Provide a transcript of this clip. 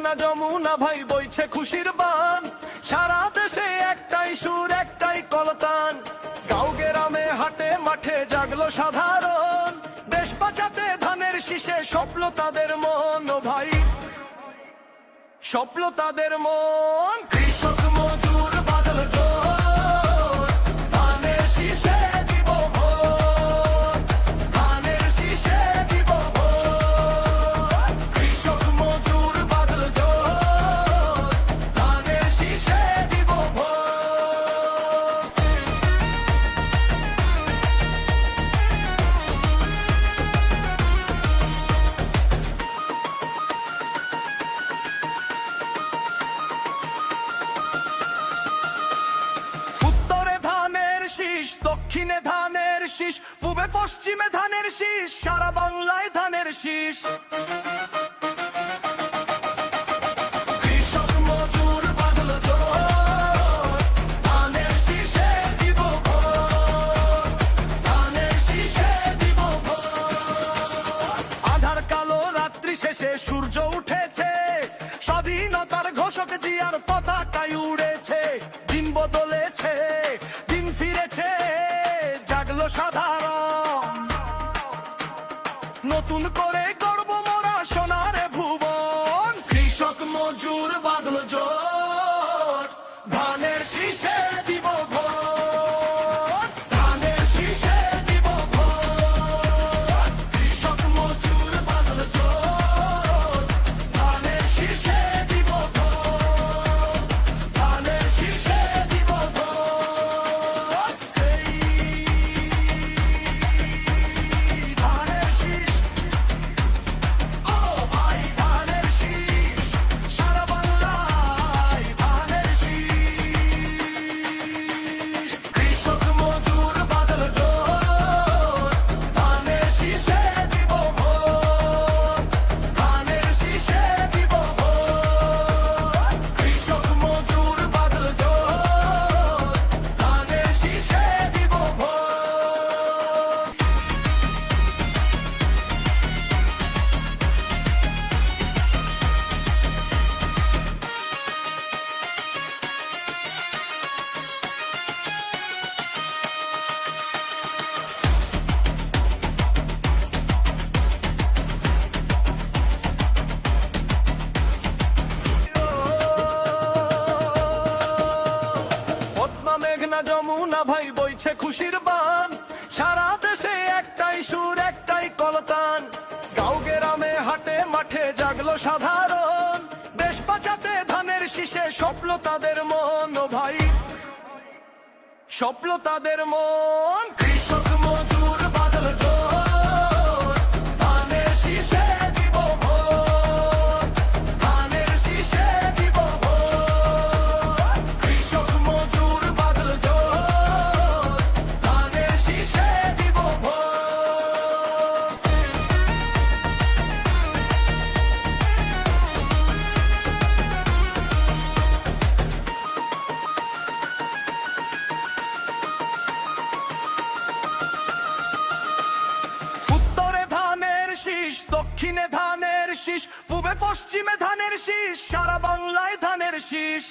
মেঘনা যমুনা ভাই বইছে খুশির বান, সারা দেশে একটাই সুর একটাই কলতান। গাঁও গ্রামে হাটে মাঠে জাগলো সাধারণ, দেশ বাঁচাতে ধানের শীষে স্বপ্ন তাদের মন। ও ভাই স্বপ্ন তাদের মন, কৃষক মজুর বাদল জোর, ধানের শীষে দিব ভোট, ধানের শীষে দিব ভোট। কৃষক মজুর বাদল জোর, ধানের শীষে দিব ভোট। উত্তরে ধানের শীষ, দক্ষিণে ধানের শীষ, পূবে পশ্চিমে ধানের শীষ, সারা বাংলায় ধানের শীষ। কৃষক মজুর বাদল জোর, ধানের শীষে দিব ভোট, ধানের শীষে দিব ভোট। আধার কালো রাত্রি শেষে সূর্য উঠেছে, স্বাধীনতার ঘোষক জিয়ার পতাকায় উড়েছে। দিন বদলেছে, দিন ফিরেছে, জাগলো সাধারণ, নতুন করে গর্ব মোরা সোনার ভুবন। কৃষক মজুর বাদল জোট, ধানের শীষে দিব ভোট, ধানের শীষে দিব ভোট। কৃষক মজুর বাদল জোট, ধানের শীষে দিব ভোট, ধানের শীষে দিব ভোট। এই ধানের শীষ, ও ভাই ধানের শীষ, সারা বাংলায় ধানের শীষ। কৃষক মজুর বাদল জোর, ধানের শীষে দিব ভোট, ধানের শীষে দিব ভোট। কৃষক মজুর বাদল জোর, ধানের শীষে দিব ভোট। পদ্মা মেঘনা যমুনা ভাই বইছে খুশির বান, সারা দেশে একটাই সুর একটাই কলতান। গাঁও গ্রামে হাটে মাঠে জাগলো সাধারণ, দেশ বাঁচাতে ধানের শীষে স্বপ্ন তাদের মন। ও ভাই স্বপ্ন তাদের মন, কৃষক মজুর বাদল জোর, ধানের শীষে দিব ভোট, ধানের শীষে দিব ভোট। কৃষক মজুর বাদল জোর, ধানের শীষে দিব ভোট। উত্তরে ধানের শীষ, দক্ষিণে ধানের শীষ, পূবে পশ্চিমে ধানের শীষ, সারা বাংলায় ধানের শীষ।